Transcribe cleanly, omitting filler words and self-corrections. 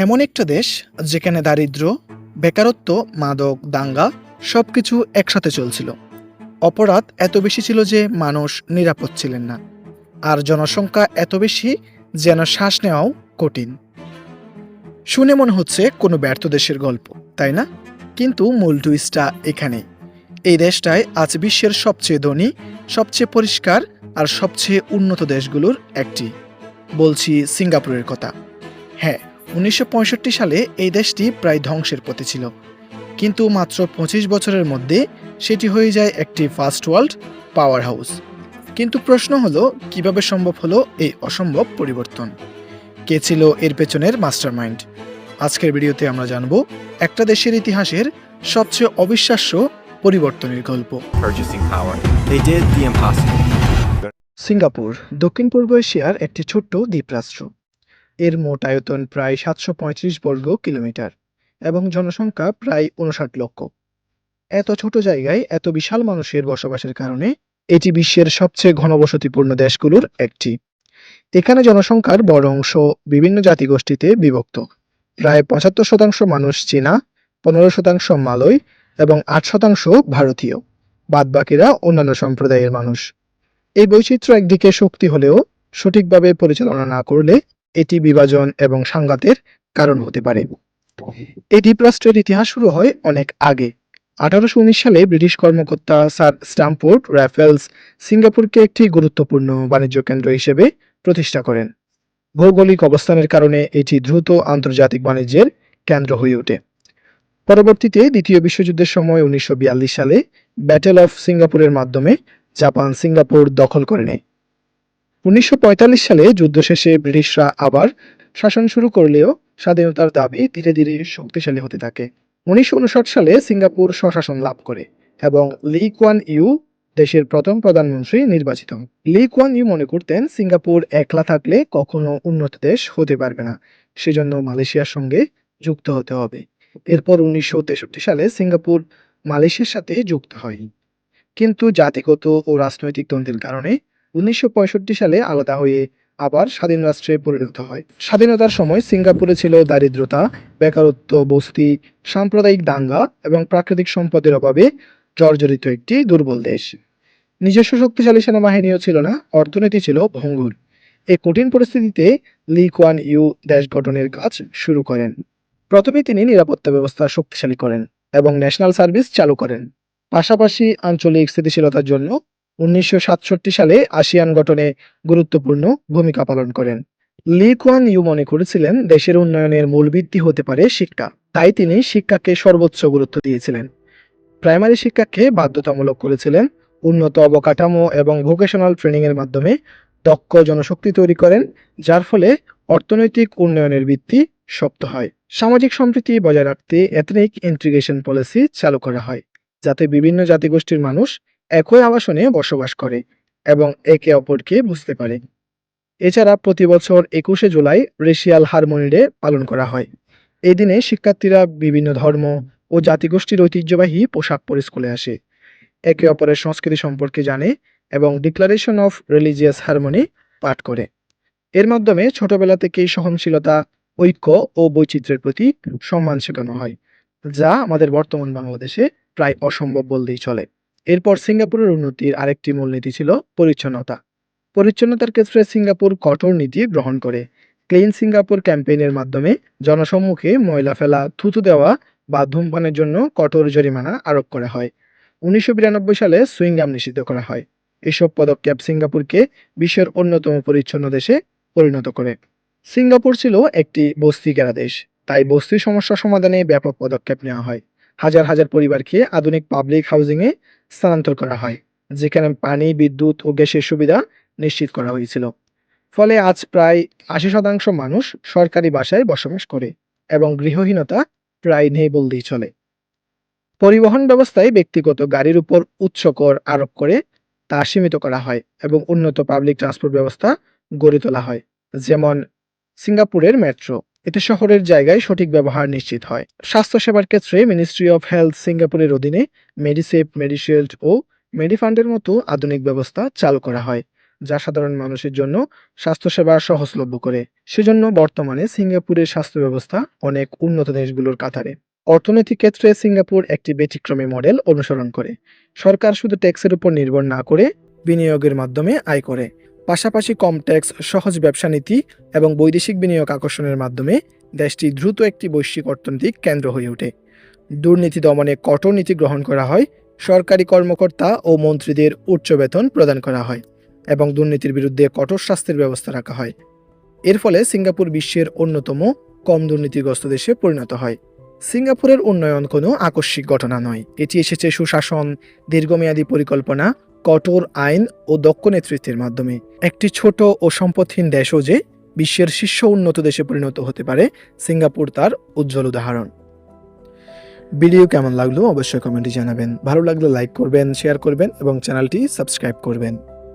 এমন একটা দেশ যেখানে দারিদ্র্য, বেকারত্ব, মাদক, দাঙ্গা সবকিছু একসাথে চলছিল। অপরাধ এত বেশি ছিল যে মানুষ নিরাপদ ছিলেন না। আর জনসংখ্যা এত বেশি যেন শ্বাস নেওয়াও কঠিন। শুনে মনে হচ্ছে কোনো ব্যর্থ দেশের গল্প, তাই না? কিন্তু মূল টুইস্টটা এখানেই। এই দেশটাই আজ বিশ্বের সবচেয়ে ধনী, সবচেয়ে পরিষ্কার আর সবচেয়ে উন্নত দেশগুলোর একটি। বলছি সিঙ্গাপুরের কথা। হ্যাঁ, ১৯৬৫ সালে এই দেশটি প্রায় ধ্বংসের পথে ছিল, কিন্তু মাত্র ২৫ বছরের মধ্যে সেটি হয়ে যায় একটি ফার্স্ট ওয়ার্ল্ড পাওয়ার হাউস। কিন্তু প্রশ্ন হলো, কিভাবে সম্ভব হলো এই অসম্ভব পরিবর্তন? কে ছিল এর পেছনের মাস্টারমাইন্ড? আজকের ভিডিওতে আমরা জানব একটা দেশের ইতিহাসের সবচেয়ে অবিশ্বাস্য পরিবর্তনের গল্প। purchasing power. They did the impossible. Singapore দক্ষিণ পূর্ব এশিয়ার একটি ছোট্ট দ্বীপরাষ্ট্র। এর মোট আয়তন প্রায় ৭৩৫ বর্গ কিলোমিটার এবং জনসংখ্যা প্রায় ৫৯ লক্ষ। এত ছোট জায়গায় এত বিশাল মানুষের বসবাসের কারণে এটি বিশ্বের সবচেয়ে ঘনবসতিপূর্ণ দেশগুলোর একটি। এখানে জনসংখ্যার বড় অংশ বিভিন্ন জাতিগোষ্ঠীতে বিভক্ত। প্রায় ৭৫% মানুষ চীনা, ১৫% মালয় এবং ৮% ভারতীয়। বাদবাকিরা অন্যান্য সম্প্রদায়ের মানুষ। এই বৈচিত্র্য একদিকে শক্তি হলেও সঠিকভাবে পরিচালনা না করলে এটি বিভাজন এবং সংঘাতের কারণ হতে পারে। এই দ্বীপরাষ্ট্রের ইতিহাস শুরু হয় অনেক আগে। ১৮১৯ সালে ব্রিটিশ কর্মকর্তা স্যার স্ট্যামফোর্ড র্যাফেলস সিঙ্গাপুরকে একটি গুরুত্বপূর্ণ বাণিজ্য কেন্দ্র হিসেবে প্রতিষ্ঠা করেন। ভৌগোলিক অবস্থানের কারণে এটি দ্রুত আন্তর্জাতিক বাণিজ্যের কেন্দ্র হয়ে ওঠে। পরবর্তীতে দ্বিতীয় বিশ্বযুদ্ধের সময় ১৯৪২ সালে ব্যাটেল অফ সিঙ্গাপুরের মাধ্যমে জাপান সিঙ্গাপুর দখল করে নেয়। ১৯৪৫ সালে যুদ্ধ শেষে ব্রিটিশরা আবার শাসন শুরু করলেও স্বাধীনতার দাবি ধীরে ধীরে শক্তিশালী হতে থাকে। ১৯৫৯ সালে সিঙ্গাপুর স্বশাসন লাভ করে এবং লি কুয়ান ইউ দেশের প্রথম প্রধানমন্ত্রী নির্বাচিত হন। লি কুয়ান ইউ মনে করতেন সিঙ্গাপুর একলা থাকলে কখনো উন্নত দেশ হতে পারবে না, সেজন্য মালয়েশিয়ার সঙ্গে যুক্ত হতে হবে। এরপর ১৯৬৩ সালে সিঙ্গাপুর মালয়েশিয়ার সাথে যুক্ত হয়, কিন্তু জাতিগত ও রাজনৈতিক দ্বন্দ্বের কারণে ১৯৬৫ সালে আলাদা হয়ে আবার স্বাধীন রাষ্ট্রে পরিণত হয়। স্বাধীনতার সময় সিঙ্গাপুরে ছিল দারিদ্রতা, বেকারত্ব, বস্তি, সাম্প্রদায়িক দাঙ্গা এবং প্রাকৃতিক সম্পদের অভাবে জর্জরিত একটি দুর্বল দেশ। নিজস্ব শক্তিশালী সেনাবাহিনীও ছিল না, অর্থনীতি ছিল ভঙ্গুর। এই কঠিন পরিস্থিতিতে লি কুয়ান ইউ দেশ গঠনের কাজ শুরু করেন। প্রথমে তিনি নিরাপত্তা ব্যবস্থা শক্তিশালী করেন এবং ন্যাশনাল সার্ভিস চালু করেন। পাশাপাশি আঞ্চলিক স্থিতিশীলতার জন্য ১৯৬৭ সালে আসিয়ান গঠনে গুরুত্বপূর্ণ ভূমিকা পালন করেন। লি কুয়ান ইউ মনে করেছিলেন দেশের উন্নয়নের মূল ভিত্তি হতে পারে শিক্ষা, তাই তিনি শিক্ষাকে সর্বোচ্চ গুরুত্ব দিয়েছিলেন। প্রাইমারি শিক্ষাকে বাধ্যতামূলক করেছিলেন, উন্নত অবকাঠামো এবং ভোকেশনাল ট্রেনিং এর মাধ্যমে দক্ষ জনশক্তি তৈরি করেন, যার ফলে অর্থনৈতিক উন্নয়নের ভিত্তি শক্ত হয়। সামাজিক সম্প্রীতি বজায় রাখতে এথনিক ইন্টিগ্রেশন পলিসি চালু করা হয়, যাতে বিভিন্ন জাতিগোষ্ঠীর মানুষ একই আবাসনে বসবাস করে এবং একে অপরকে বুঝতে পারে। এছাড়া প্রতি বছর ২১শে জুলাই রেশিয়াল হারমোনি ডে পালন করা হয়। এই দিনে শিক্ষার্থীরা বিভিন্ন ধর্ম ও জাতিগোষ্ঠীর ঐতিহ্যবাহী পোশাক পরে স্কুলে আসে, একে অপরের সংস্কৃতি সম্পর্কে জানে এবং ডিক্লারেশন অফ রিলিজিয়াস হারমোনি পাঠ করে। এর মাধ্যমে ছোটবেলা থেকেই সহনশীলতা, ঐক্য ও বৈচিত্র্যের প্রতি সম্মান শেখানো হয়, যা আমাদের বর্তমান বাংলাদেশে প্রায় অসম্ভব বললেই চলে। এরপর সিঙ্গাপুরের উন্নতির আরেকটি মূলনীতি ছিল পরিচ্ছন্নতা। পরিচ্ছন্নতার ক্ষেত্রে সিঙ্গাপুর কঠোর নীতি গ্রহণ করে। ক্লিন সিঙ্গাপুর ক্যাম্পেইনের মাধ্যমে জনসম্মুখে ময়লা ফেলা, থুতু দেওয়া বা ধূমপানের জন্য কঠোর জরিমানা আরোপ করা হয়। ১৯৯২ সালে সুইংগাম নিষিদ্ধ করা হয়। এসব পদক্ষেপ সিঙ্গাপুরকে বিশ্বের অন্যতম পরিচ্ছন্ন দেশে পরিণত করে। সিঙ্গাপুর ছিল একটি বস্তি ঘেরা দেশ, তাই বস্তি সমস্যা সমাধানে ব্যাপক পদক্ষেপ নেওয়া হয়। হাজার হাজার পরিবারকে আধুনিক পাবলিক হাউজিংয়ে স্থানান্তর করা হয়, যেখানে পানি, বিদ্যুৎ ও গ্যাসের সুবিধা নিশ্চিত করা হয়েছিল। ফলে আজ প্রায় ৮০% মানুষ সরকারি বাসায় বসবাস করে এবং গৃহহীনতা প্রায় নেই বললেই চলে। পরিবহন ব্যবস্থায় ব্যক্তিগত গাড়ির উপর উচ্চ কর আরোপ করে তা সীমিত করা হয় এবং উন্নত পাবলিক ট্রান্সপোর্ট ব্যবস্থা গড়ে তোলা হয়, যেমন সিঙ্গাপুরের মেট্রো। এতে শহরের জায়গায় সঠিক ব্যবহার নিশ্চিত হয়। স্বাস্থ্যসেবার ক্ষেত্রে মিনিস্ট্রি অফ হেলথ সিঙ্গাপুরের অধীনে মেডিসেভ, মেডিশিল্ড ও মেডিফান্ডের মতো আধুনিক ব্যবস্থা চালু করা হয়, যা সাধারণ মানুষের জন্য স্বাস্থ্যসেবা সহজলভ্য করে। সেজন্য বর্তমানে সিঙ্গাপুরের স্বাস্থ্য ব্যবস্থা অনেক উন্নত দেশগুলোর কাতারে। অর্থনৈতিক ক্ষেত্রে সিঙ্গাপুর একটি ব্যতিক্রমী মডেল অনুসরণ করে। সরকার শুধু ট্যাক্সের উপর নির্ভর না করে বিনিয়োগের মাধ্যমে আয় করে। পাশাপাশি কম ট্যাক্স, সহজ ব্যবসা নীতি এবং বৈদেশিক বিনিয়োগ আকর্ষণের মাধ্যমে দেশটি দ্রুত একটি বৈশ্বিক অর্থনৈতিক কেন্দ্র হয়ে ওঠে। দুর্নীতি দমনে কঠোর নীতি গ্রহণ করা হয়, সরকারি কর্মকর্তা ও মন্ত্রীদের উচ্চ বেতন প্রদান করা হয় এবং দুর্নীতির বিরুদ্ধে কঠোর শাস্তির ব্যবস্থা রাখা হয়। এর ফলে সিঙ্গাপুর বিশ্বের অন্যতম কম দুর্নীতিগ্রস্ত দেশে পরিণত হয়। সিঙ্গাপুরের উন্নয়ন কোনো আকস্মিক ঘটনা নয়, এটি এসেছে সুশাসন, দীর্ঘমেয়াদী পরিকল্পনা, কঠোর আইন ও দক্ষ নেতৃত্বের মাধ্যমে। একটি ছোট ও সম্পদহীন দেশও যে বিশ্বের শীর্ষ উন্নত দেশে পরিণত হতে পারে, সিঙ্গাপুর তার উজ্জ্বল উদাহরণ। ভিডিও কেমন লাগলো অবশ্যই কমেন্টে জানাবেন। ভালো লাগলে লাইক করবেন, শেয়ার করবেন এবং চ্যানেলটি সাবস্ক্রাইব করবেন।